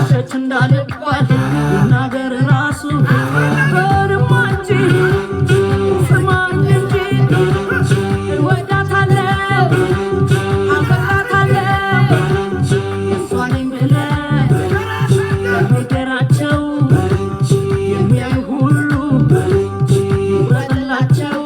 ሸች እንዳልባል ነገር ራሱ በርማንጂ ስማኝ እንጂ ወዳታለው አፈራታለው እሷን ምለት ነገራቸው የሚያዩ ሁሉ ይውረድላቸው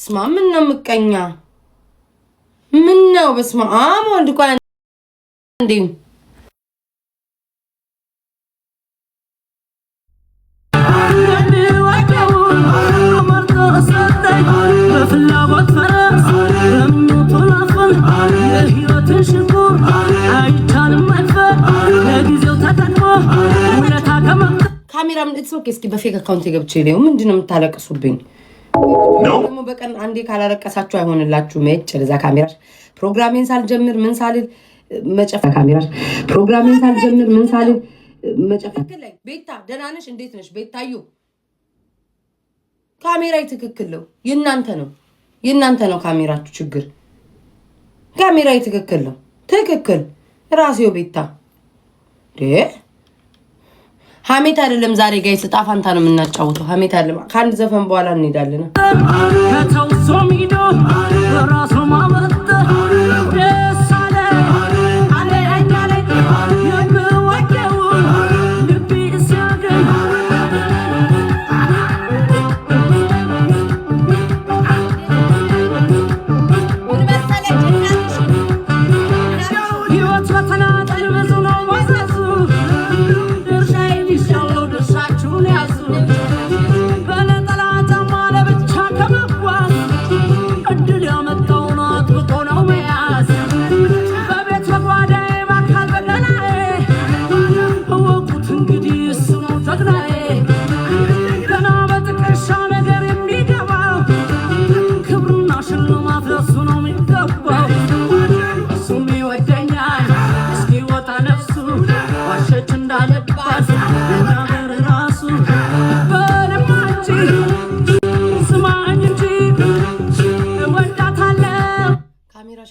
ስማ ምን ነው ምቀኛ ምን ነው በስማ ወልድ ቆይ እንዴ ካሜራም እስኪ በፌክ አካውንት ገብቼ ነው ምንድነው የምታለቅሱብኝ? ደግሞ በቀን አንዴ ካላረቀሳችሁ አይሆንላችሁ መጭ ለዛ ካሜራ ፕሮግራሜን ሳልጀምር ምን ሳልል መጨፈ ካሜራ ፕሮግራሜን ሳልጀምር ምን ሳልል መጨፈከለ ቤታ ደህና ነሽ እንዴት ነሽ ቤታዩ ካሜራይ ትክክል ነው የእናንተ ነው ካሜራችሁ ችግር ካሜራይ ትክክል ነው ትክክል ራሴው ቤታ ሀሜት አይደለም ዛሬ ጋይስ ጣፋንታ ነው የምናጫውተው ሀሜት አይደለም ካንድ ዘፈን በኋላ እንሄዳለን ከተውሶሚዶ ራሱ ማመጣ ደሳለ አለ አይኛለ የምወደው ልቤ ሲያገኝ ወደ መሰለኝ ህይወት በተናጠል ብዙ ነው ማዘዙ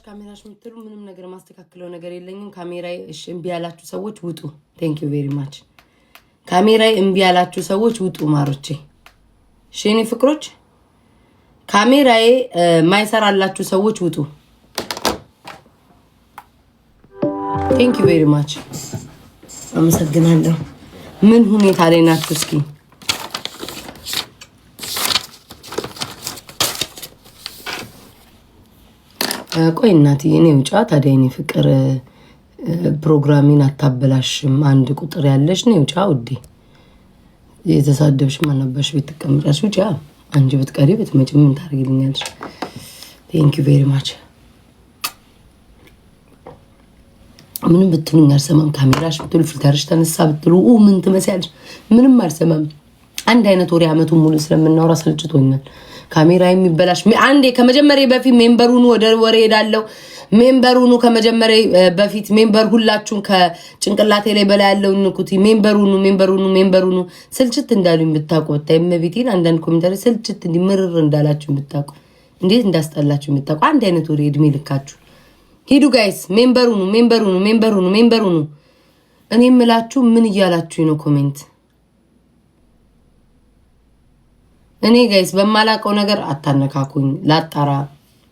ካሜራሽ ምትሉ ምንም ነገር ማስተካከለው ነገር የለኝም ካሜራዬ እሺ እምቢ ያላችሁ ሰዎች ውጡ ቴንክ ዩ ቬሪ ማች ካሜራዬ እምቢ ያላችሁ ሰዎች ውጡ ማሮቼ እሺ እኔ ፍቅሮች ካሜራዬ ማይሰራላችሁ ሰዎች ውጡ ቴንክ ዩ ቬሪ ማች አመሰግናለሁ ምን ሁኔታ ላይ ናችሁ እስኪ ቆይ እናትዬ እኔ ውጫ ታዲያ እኔ ፍቅር ፕሮግራሚን አታበላሽም አንድ ቁጥር ያለሽ ነው ውጫ ውዴ የተሳደብሽ ማናባሽ ቤት ተቀምጣሽ ውጫ አንቺ ብትቀሪ ብትመጪ ምን ታርጊልኛለሽ ቴንክ ዩ ቬሪ ማች ምንም ብትሉኝ አልሰማም ካሜራሽ ብትሉ ፊልተርሽ ተነሳ ብትሉ ምን ትመስያለሽ ምንም አልሰማም አንድ አይነት ወሬ አመቱን ሙሉ ስለምናወራ ሰልችቶኛል ካሜራ የሚበላሽ አንዴ ከመጀመሪያ በፊት ሜምበሩን ወደ ወሬ ሄዳለው ሜምበሩን ከመጀመሪያ በፊት ሜምበር ሁላችሁን ከጭንቅላቴ ላይ በላይ ያለው ንኩቲ ሜምበሩን ስልችት እንዳሉኝ ብታውቁ በታይመቢቲን አንዳንድ ኮሜንታሪ ስልችት እንዲምርር እንዳላችሁ ብታውቁ እንዴት እንዳስጠላችሁ ብታውቁ አንድ አይነት ወሬ እድሜ ልካችሁ ሂዱ ጋይስ ሜምበሩን እኔ ምላችሁ ምን ይያላችሁ ነው ኮሜንት እኔ ጋይስ በማላቀው ነገር አታነካኩኝ ላጣራ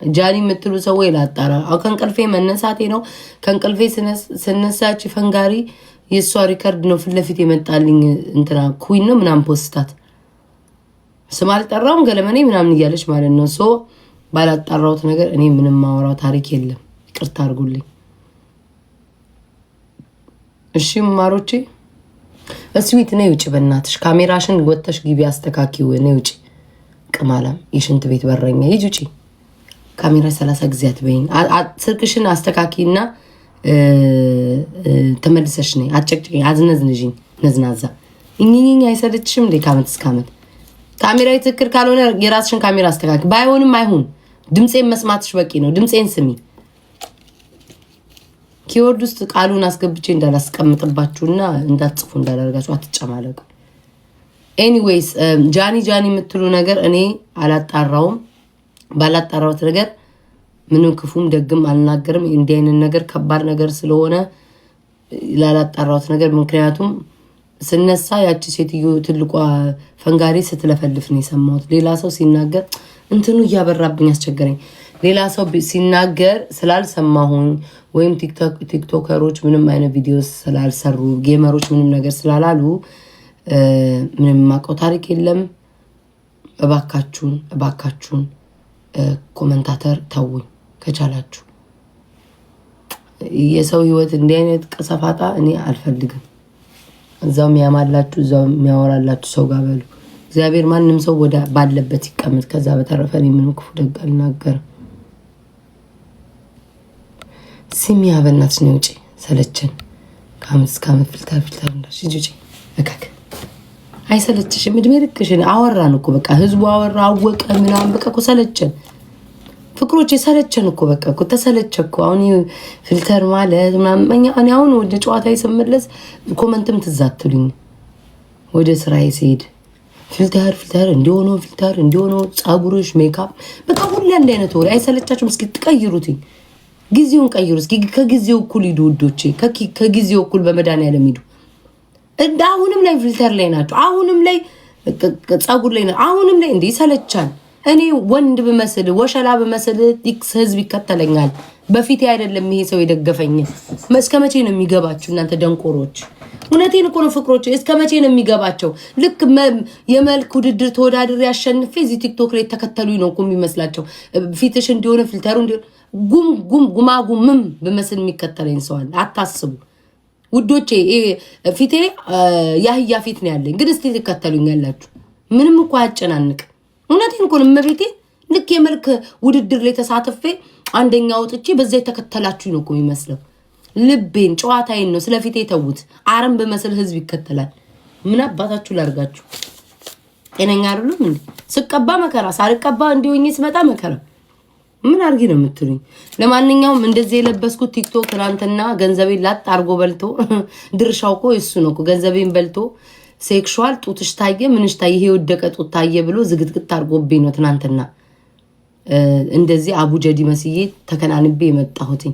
ጃኒ የምትሉ ሰው ላጣራ። አው ከንቀልፌ መነሳቴ ነው። ከንቀልፌ ስነሳች ፈንጋሪ የሷ ሪከርድ ነው ፊት ለፊት የመጣልኝ እንትና ኩዊን ነው ምናምን ፖስታት ስም አልጠራውም ገለመኔ ምናምን እያለች ማለት ነው። ሶ ባላጣራውት ነገር እኔ ምንም ማወራው ታሪክ የለም። ይቅርታ አድርጉልኝ እሺ ማሮቼ። እስዊት ነይ ውጪ በእናትሽ ካሜራሽን ወጥተሽ ግቢ አስተካኪው። ነይ ውጪ ቅማላም የሽንት ቤት በረኛ ሂጂ ውጪ። ካሜራ 30 ጊዜ አትበይኝ። ስልክሽን አስተካኪና ተመልሰሽ ነይ። አጨቅጭኝ አዝነዝንጂኝ ነዝናዛ እኝኝኝ አይሰለችሽም እንዴ? ካመት እስካመት ካሜራ ትክክል ካልሆነ የራስሽን ካሜራ አስተካኪ። ባይሆንም አይሁን ድምጼን መስማትሽ በቂ ነው። ድምጼን ስሚ። ኪወርድ ውስጥ ቃሉን አስገብቼ እንዳላስቀምጥባችሁና እንዳትጽፉ እንዳላደርጋችሁ አትጨማለቁ። ኤኒዌይስ ጃኒ የምትሉ ነገር እኔ አላጣራውም። ባላጣራውት ነገር ምንም ክፉም ደግም አልናገርም። እንዲህ አይነት ነገር ከባድ ነገር ስለሆነ ላላጣራውት ነገር ምክንያቱም ስነሳ ያቺ ሴትዮ ትልቋ ፈንጋሪ ስትለፈልፍ ነው የሰማሁት። ሌላ ሰው ሲናገር እንትኑ እያበራብኝ አስቸገረኝ። ሌላ ሰው ሲናገር ስላልሰማሁኝ ወይም ቲክቶከሮች ምንም አይነት ቪዲዮ ስላልሰሩ ጌመሮች ምንም ነገር ስላላሉ ምንም ማቀው ታሪክ የለም። እባካችሁን ኮሜንታተር ተውኝ ከቻላችሁ። የሰው ህይወት እንዲህ አይነት ቀሰፋጣ እኔ አልፈልግም። እዛው የሚያማላችሁ እዛው የሚያወራላችሁ ሰው ጋር በሉ። እግዚአብሔር ማንም ሰው ወደ ባለበት ይቀመጥ። ከዛ በተረፈ እኔ ምንም ክፉ ደግ አልናገርም። ሲሚ አበናት ነው ውጪ ሰለቸን። ካመት ፍልተር እንዳሽ ጂጂ በቃ አይሰለችሽም? እድሜ ልክሽን አወራን እኮ በቃ ህዝቡ አወራ አወቀ ምናምን በቃ እኮ ሰለቸን። ፍቅሮቼ ሰለቸን እኮ በቃ እኮ ተሰለቸኩ። አሁን ፊልተር ማለት ምናምን እኔ አሁን ወደ ጨዋታዬ ስመለስ ኮመንትም ትዛትሉኝ ወደ ስራዬ ሲሄድ ፊልተር እንዲሆነ ጸጉርሽ ሜካፕ በቃ ሁሉ አንድ አይነት ወሬ አይሰለቻችሁም? እስኪ ትቀይሩት፣ ጊዜውን ቀይሩ እስኪ። ከጊዜው እኩል ሂዱ ውዶቼ፣ ከጊዜው እኩል በመድኃኒዓለም ሂዱ። አሁንም ላይ ፊልተር ላይ ናቸው፣ አሁንም ላይ ጸጉር ላይ ናቸው፣ አሁንም ላይ እንዴ ይሰለቻል። እኔ ወንድ በመስል ወሸላ በመስል ህዝብ ይከተለኛል። በፊት አይደለም ይሄ ሰው የደገፈኝ። እስከመቼ ነው የሚገባችሁ እናንተ ደንቆሮች? እውነቴን እኮ ነው ፍቅሮች፣ እስከመቼ ነው የሚገባቸው? ልክ የመልክ ውድድር ተወዳድሬ ያሸንፌ እዚህ ቲክቶክ ላይ ተከተሉኝ ነው እኮ የሚመስላቸው። ፊትሽ እንዲሆነ ፊልተሩ እንዲሆነ ጉማጉምም በመስል የሚከተለኝ ሰው አለ። አታስቡ ውዶቼ። ፊቴ ያህያ ፊት ነው ያለኝ፣ ግን እስቲ ትከተሉኛላችሁ። ምንም እኮ አያጨናንቅ። እውነቴን እኮ ነው መቤቴ። ልክ የመልክ ውድድር ላይ ተሳትፌ አንደኛ ወጥቼ በዛ የተከተላችሁ ነው እኮ የሚመስለው። ልቤን ጨዋታዬን ነው ስለፊቴ ተውት። አረም በመስል ህዝብ ይከተላል። ምን አባታችሁ ላርጋችሁ? ጤነኛ አይደሉም እንዴ? ስቀባ መከራ፣ ሳልቀባ እንዲሆኝ ስመጣ መከራ። ምን አርጊ ነው የምትሉኝ? ለማንኛውም እንደዚህ የለበስኩት ቲክቶክ ትናንትና ገንዘቤን ላጥ አርጎ በልቶ ድርሻው እኮ እሱ ነው እኮ ገንዘቤን በልቶ ሴክሹዋል ጡትሽ ታየ ምንሽ ታየ ይሄ ወደቀ ጡት ታየ ብሎ ዝግትግት አርጎብኝ ነው ትናንትና እንደዚህ አቡጀዲ መስዬ ተከናንቤ የመጣሁትኝ።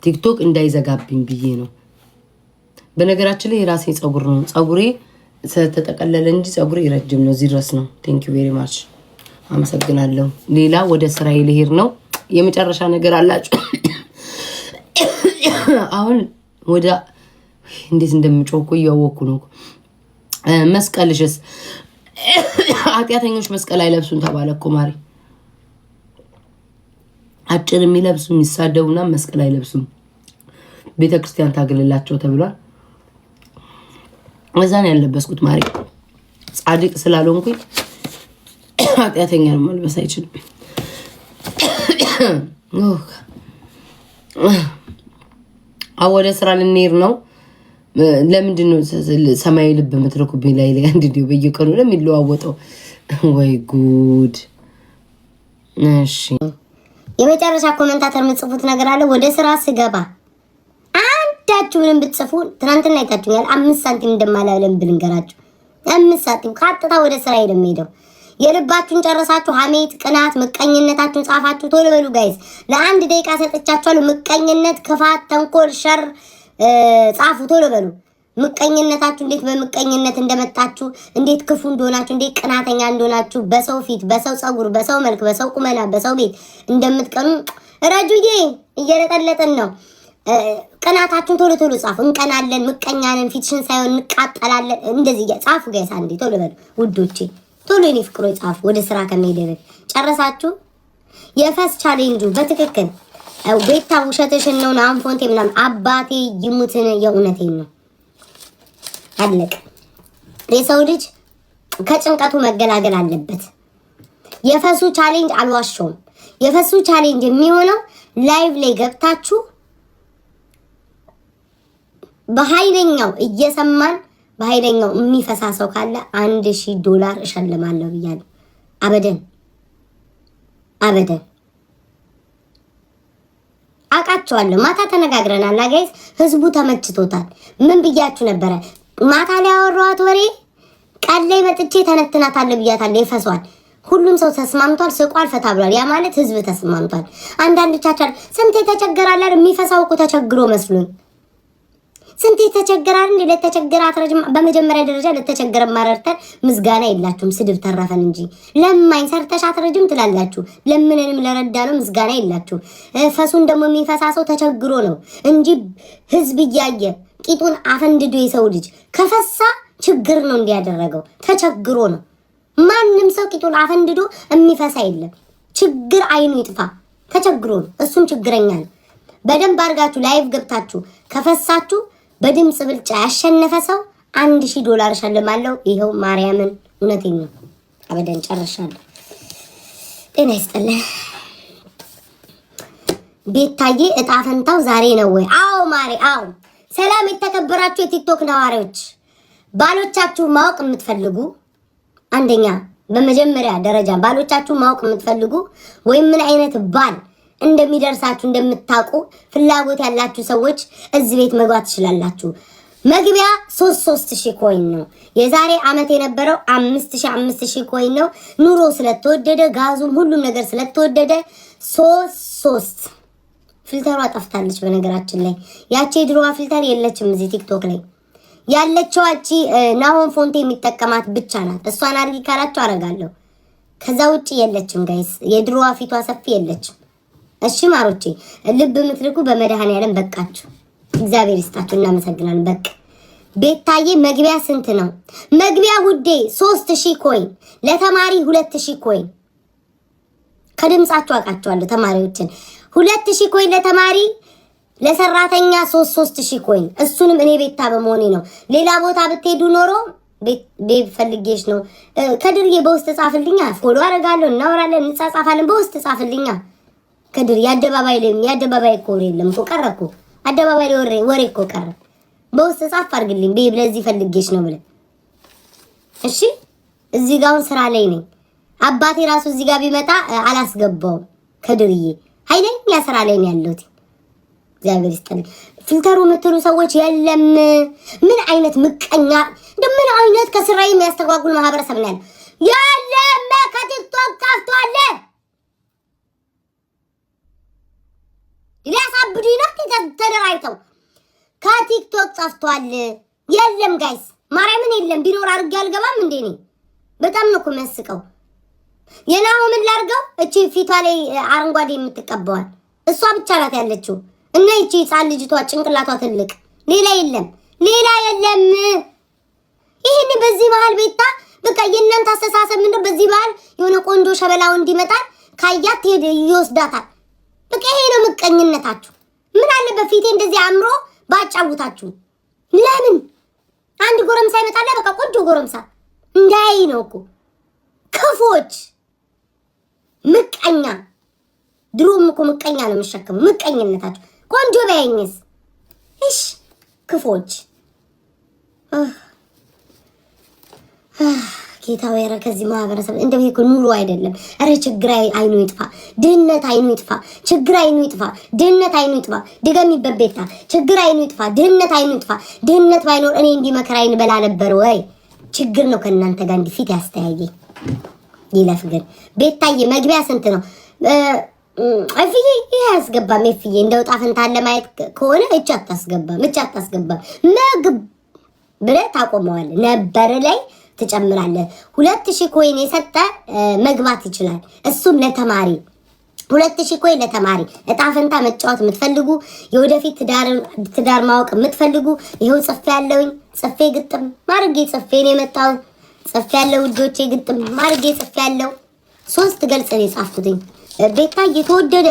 ቲክቶክ እንዳይዘጋብኝ ብዬ ነው። በነገራችን ላይ የራሴ ጸጉር ነው። ጸጉሬ ስለተጠቀለለ እንጂ ጸጉሬ ረጅም ነው። እዚህ ድረስ ነው። ቴንክ ዩ ቬሪ ማች አመሰግናለሁ። ሌላ ወደ ስራዬ ልሄድ ነው። የመጨረሻ ነገር አላችሁ? አሁን ወደ እንዴት እንደምጮህ እያወኩ ነው። መስቀልሽስ ኃጢአተኞች መስቀል አይለብሱም ተባለ እኮ ማሪ። አጭር የሚለብሱ የሚሳደቡና መስቀል አይለብሱም ቤተክርስቲያን ታግልላቸው ተብሏል። እዛን ያለበስኩት ማሪ ጻድቅ ስላልሆንኩኝ ኃጢአተኛ መልበስ አይችልም። ወደ ስራ ልንሄድ ነው። ለምንድን ነው ሰማያዊ ልብ የምትልኩብኝ ላይ አንድ ዲዮ በየቀኑ ለሚለዋወጠው? ወይ ጉድ! እሺ የመጨረሻ ኮሜንታተር የምትጽፉት ነገር አለ። ወደ ስራ ስገባ አንዳችሁ ምንም ብትጽፉ ትናንትና አይታችሁኛል። 5 ሳንቲም እንደማላለም ብልንገራችሁ 5 ሳንቲም ካጥታ ወደ ስራ ሄደው የልባችሁን ጨረሳችሁ። ሐሜት፣ ቅናት፣ ምቀኝነታችሁን ጻፋችሁ። ቶሎ በሉ ጋይስ፣ ለአንድ ደቂቃ ሰጥቻችኋለሁ። ምቀኝነት፣ ክፋት፣ ተንኮል፣ ሸር ጻፉ ቶሎ በሉ። ምቀኝነታችሁ እንዴት በምቀኝነት እንደመጣችሁ እንዴት ክፉ እንደሆናችሁ እንዴት ቅናተኛ እንደሆናችሁ በሰው ፊት በሰው ጸጉር በሰው መልክ በሰው ቁመና በሰው ቤት እንደምትቀኑ ረጁዬ እየለጠለጥን ነው። ቅናታችሁን ቶሎ ቶሎ ጻፉ። እንቀናለን፣ ምቀኛንን፣ ፊትሽን ሳይሆን እንቃጠላለን። እንደዚህ ጻፉ ጋይስ። አንዴ ቶሎ በሉ ውዶቼ፣ ቶሎ የኔ ፍቅሮች ጻፉ። ወደ ስራ ከመሄድ ጨረሳችሁ? የፈስ ቻሌንጁ በትክክል ቤታ ውሸትሽን ነው አንፎንቴ ምናምን አባቴ ይሙትን የእውነቴን ነው። አለቀ። የሰው ልጅ ከጭንቀቱ መገላገል አለበት። የፈሱ ቻሌንጅ አልዋሸውም። የፈሱ ቻሌንጅ የሚሆነው ላይቭ ላይ ገብታችሁ በኃይለኛው እየሰማን በኃይለኛው የሚፈሳሰው ካለ $1000 እሸልማለሁ ብያለሁ። አበደን አቃቸዋለሁ። ማታ ተነጋግረናል ጋይስ። ህዝቡ ተመችቶታል። ምን ብያችሁ ነበረ? ማታ ላይ ያወራኋት ወሬ ቀን ላይ መጥቼ ተነትናታለሁ ብያታለሁ። ይፈሷል። ሁሉም ሰው ተስማምቷል፣ ስቋል፣ ፈታ ብሏል። ያ ማለት ህዝብ ተስማምቷል። አንዳንድ ቻቻል ስንቴ ተቸገራለ የሚፈሳው እኮ ተቸግሮ መስሎኝ ስንቴ ተቸገራል እንዴ? ለተቸገረ አትረጅም። በመጀመሪያ ደረጃ ለተቸገረ ማረርተን ምስጋና የላችሁም፣ ስድብ ተረፈን እንጂ ለማኝ ሰርተሽ አትረጅም ትላላችሁ። ለምንንም ለረዳ ነው ምስጋና የላችሁ። ፈሱን ደግሞ የሚፈሳሰው ተቸግሮ ነው እንጂ ህዝብ እያየ ቂጡን አፈንድዶ የሰው ልጅ ከፈሳ ችግር ነው እንዲያደረገው ተቸግሮ ነው። ማንም ሰው ቂጡን አፈንድዶ የሚፈሳ የለም። ችግር አይኑ ይጥፋ፣ ተቸግሮ ነው። እሱም ችግረኛ ነው። በደንብ አድርጋችሁ ላይቭ ገብታችሁ ከፈሳችሁ በድምጽ ብልጫ ያሸነፈ ሰው $1000 እሸልማለሁ። ይሄው ማርያምን እውነቴን ነው። አበደን ጨርሻለሁ። ጤና ይስጥልኝ። ቤታዬ እጣ ፈንታው ዛሬ ነው ወይ? አዎ ማሪ፣ አዎ። ሰላም የተከበራችሁ የቲክቶክ ነዋሪዎች፣ ባሎቻችሁ ማወቅ የምትፈልጉ አንደኛ በመጀመሪያ ደረጃ ባሎቻችሁ ማወቅ የምትፈልጉ ወይም ምን አይነት ባል እንደሚደርሳችሁ እንደምታውቁ ፍላጎት ያላችሁ ሰዎች እዚህ ቤት መግባት ትችላላችሁ። መግቢያ 3000 ኮይን ነው። የዛሬ አመት የነበረው 5000 ኮይን ነው። ኑሮ ስለተወደደ ጋዙም ሁሉም ነገር ስለተወደደ 3 ፊልተሯ ጠፍታለች። በነገራችን ላይ ያቺ የድሮዋ ፊልተር የለችም እዚህ ቲክቶክ ላይ ያለችው አቺ ናሆም ፎንቴ የሚጠቀማት ብቻ ናት። እሷን አርጊ ካላችሁ አረጋለሁ። ከዛ ውጪ የለችም ጋይስ። የድሮዋ ፊቷ ሰፊ የለችም። እሺ ማሮቼ ልብ የምትልኩ በመድኃኔዓለም በቃችሁ። እግዚአብሔር ይስጣችሁ። እናመሰግናለን። በቃ ቤታዬ መግቢያ ስንት ነው? መግቢያ ውዴ 3000 ኮይን፣ ለተማሪ 2000 ኮይን። ከድምጻችሁ አውቃቸዋለሁ ተማሪዎችን። 2000 ኮይን ለተማሪ፣ ለሰራተኛ 3000 ኮይን። እሱንም እኔ ቤታ በመሆኔ ነው። ሌላ ቦታ ብትሄዱ ኖሮ ቤት ፈልጌሽ ነው። ከድርዬ በውስጥ ጻፍልኛ፣ ፎሎ አደርጋለሁ፣ እናወራለን፣ እንጻጻፋለን። በውስጥ ጻፍልኛ ከድር። የአደባባይ ላይ የአደባባይ እኮ ወሬ የለም እኮ ቀረ እኮ። አደባባይ ላይ ወሬ እኮ ቀረ። በውስጥ ጻፍ አድርግልኝ ቤብ፣ ለዚህ ፈልጌሽ ነው ብለህ። እሺ እዚህ ጋር ስራ ላይ ነኝ። አባቴ ራሱ እዚህ ጋር ቢመጣ አላስገባውም። ከድርዬ ኃይለኛ ስራ ላይ ነው ያለሁት። እግዚአብሔር ይስጥልኝ። ፊልተሩ የምትሉ ሰዎች የለም። ምን አይነት ምቀኛ ምን አይነት ከስራዬ የሚያስተጓጉል ማህበረሰብ ነው ያለ። የለም ከቲክቶክ ጠፍቷል። ሊያሳብዱኝ ነው ተደራጅተው። ከቲክቶክ ጠፍቷል። የለም ጋይስ ማርያምን የለም። ቢኖር አድርጌ አልገባም እንዴ እኔ። በጣም ነው እኮ የሚያስቀው። የናሆምን ላድርገው። እቺ ፊቷ ላይ አረንጓዴ የምትቀባዋል እሷ ብቻ ናት ያለችው። እና እቺ ህፃን ልጅቷ ጭንቅላቷ ትልቅ። ሌላ የለም፣ ሌላ የለም። ይሄን በዚህ ባህል ቤታ በቃ የእናንተ አስተሳሰብ ምንድነው? በዚህ ባህል የሆነ ቆንጆ ሸበላው እንዲመጣል ካያት ይወስዳታል። በቃ ይሄ ነው ምቀኝነታችሁ። ምን አለ በፊቴ እንደዚህ አምሮ ባጫውታችሁ። ለምን አንድ ጎረምሳ ይመጣል? በቃ ቆንጆ ጎረምሳ እንዳይ ነው እኮ ክፎች፣ ምቀኛ። ድሮም እኮ ምቀኛ ነው የምትሸከሙ። ምቀኝነታችሁ ቆንጆ ባይኝስ እሺ። ክፎች ጌታው ያረ ከዚህ ማህበረሰብ እንደው ይሄ ኑሮ አይደለም። አረ ችግር አይኑ ይጥፋ፣ ድህነት አይኑ ይጥፋ፣ ችግር አይኑ ይጥፋ፣ ድህነት አይኑ ይጥፋ። ድገሚበት ቤታ፣ ችግር አይኑ ይጥፋ፣ ድህነት አይኑ ይጥፋ። ድህነት ባይኖር እኔ እንዲህ መከራ ይንበላ ነበር ወይ? ችግር ነው ከእናንተ ጋር እንዲህ ፊት ያስተያየኝ። ይለፍ ግን ቤታዬ መግቢያ ስንት ነው? እፍዬ ይሄ አያስገባም። እፍዬ እንደው ጣፈንታን ለማየት ከሆነ እቻ አታስገባም፣ እቻ አታስገባም። ብለህ ታቆመዋለህ። ነበር ላይ ትጨምራለህ። 2000 ኮይን የሰጠ መግባት ይችላል። እሱም ለተማሪ 2000 ኮይን ለተማሪ እጣ ፈንታ መጫወት የምትፈልጉ የወደፊት ትዳር ማወቅ የምትፈልጉ ይሄው ጽፌ ያለውኝ ጽፌ ግጥም ማርጌ ጽፌ ነው የመጣው። ጽፌ ያለው ውዶቼ ግጥም ማርጌ ጽፌ ያለው 3 ገልጽ ነው የጻፍኩትኝ። ቤታ እየተወደደ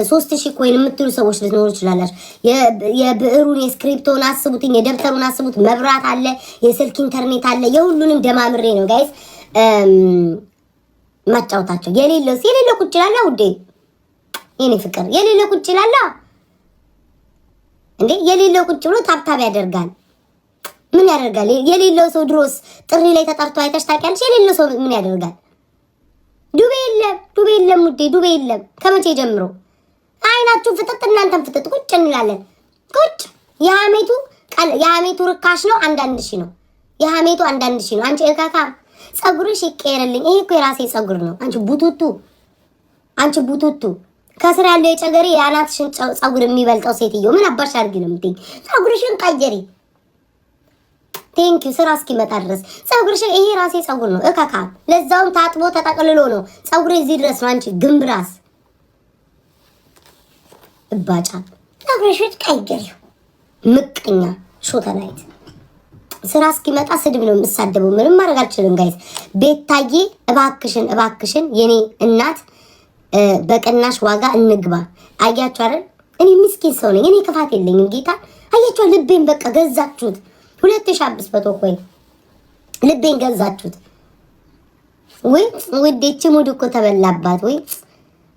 3000 ኮይን የምትሉ ሰዎች ልትኖሩ ይችላላችሁ። የብዕሩን የስክሪፕቶን አስቡትኝ፣ የደብተሩን አስቡት። መብራት አለ፣ የስልክ ኢንተርኔት አለ። የሁሉንም ደማምሬ ነው ጋይስ ማጫወታቸው። የሌለው ቁጭ ይላል ውዴ፣ የኔ ፍቅር የሌለው ቁጭ ይላል እንዴ። የሌለው ቁጭ ብሎ ታብታብ ያደርጋል። ምን ያደርጋል? የሌለው ሰው ድሮስ ጥሪ ላይ ተጠርቶ አይተሽ ታውቂያለሽ? የሌለው ሰው ምን ያደርጋል? ዱቤ የለም ውዴ፣ ዱቤ የለም። ከመቼ ጀምሮ አይናችሁ ፍጥጥ እናንተም ፍጥጥ ቁጭ እንላለን። ቁጭ የሀሜቱ ርካሽ ነው። አንዳንድ ሺህ ነው የሀሜቱ፣ አንዳንድ ሺህ ነው። አንቺ እካካ ጸጉርሽ ይቀየርልኝ። ይሄ እኮ የራሴ ጸጉር ነው። አንቺ ቡቱቱ ከስር ያለው የጨገሬ የአናትሽን ጸጉር የሚበልጠው ሴትዮ ምን አባሽ አድርጊ ነው የምትይኝ? ጸጉርሽን ቀየሪ። ቴንኪው ስራ እስኪመጣ ድረስ ጸጉርሽን፣ ይሄ ራሴ ጸጉር ነው እካካ። ለዛውም ታጥቦ ተጠቅልሎ ነው ጸጉሬ እዚህ ድረስ ነው። አንቺ ግንብራስ እባጫ ጸጉርሽን ቀየሪ። ምቀኛ ሾተላይት ስራ እስኪመጣ ስድብ ነው የምሳደበው። ምንም ማድረግ አልችልም ጋይስ። ቤታዬ እባክሽን የኔ እናት በቅናሽ ዋጋ እንግባ። አያችሁ አይደል? እኔ ምስኪን ሰው ነኝ። እኔ ክፋት የለኝም ጌታ። አያችሁ ልቤን በቃ ገዛችሁት። 2500 ኮይን ልቤን ገዛችሁት። ወይ ውዴች ሙድ እኮ ተበላባት። ወይ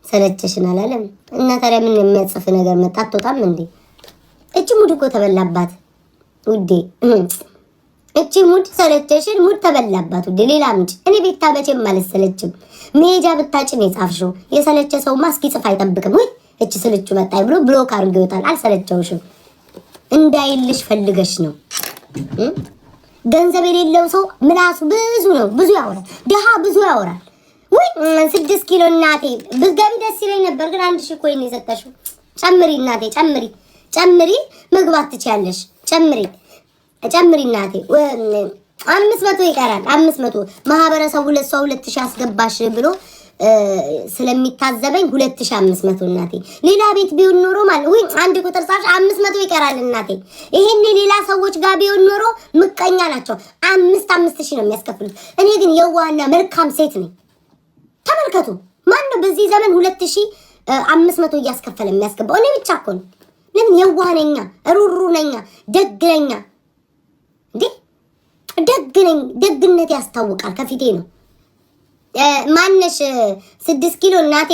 ሰለቸሽን አላለም እና ታዲያ ምን የሚያጽፍ ነገር መጣ? አትወጣም እንዴ? እቺ ሙድ እኮ ተበላባት ውዴ። እቺ ሙድ ሰለቸሽን፣ ሙድ ተበላባት ውዴ። ሌላ ምንጭ እኔ ቤታ መቼም አልሰለችም። መሄጃ ብታጭም የጻፍሽው የሰለቸ ሰውማ እስኪ ጽፍ አይጠብቅም። ወይ እቺ ስልቹ መጣይ ብሎ ብሎክ አድርጎ ይወጣል። አልሰለቸውሽም እንዳይልሽ ፈልገሽ ነው። ገንዘብ የሌለው ሰው ምላሱ ብዙ ነው፣ ብዙ ያወራል። ደሃ ብዙ ያወራል። ወይ 6 ኪሎ እናቴ ብትገቢ ደስ ይለኝ ነበር፣ ግን 1000 ኮይን የሰጠሽው። ጨምሪ እናቴ ጨምሪ፣ መግባት ትችያለሽ። ጨምሪ እናቴ 500 ይቀራል። 500 ማህበረሰቡ 2000 አስገባሽ ብሎ ስለሚታዘበኝ 2500 እናቴ። ሌላ ቤት ቢሆን ኖሮ ማለት ወይ አንድ ቁጥር ጻፍ 500 ይቀራል እናቴ። ይሄን ሌላ ሰዎች ጋር ቢሆን ኖሮ ምቀኛ ናቸው። 5000 ነው የሚያስከፍሉት። እኔ ግን የዋህና መልካም ሴት ነኝ። ተመልከቱ፣ ማን ነው በዚህ ዘመን 2500 እያስከፈለ የሚያስገባው? እኔ ብቻ እኮ ነው። ለምን የዋህ ነኛ፣ ሩሩ ነኛ፣ ደግ ነኛ። እንዴ ደግነት ያስታውቃል። ከፊቴ ነው። ማነሽ 6 ኪሎ እናቴ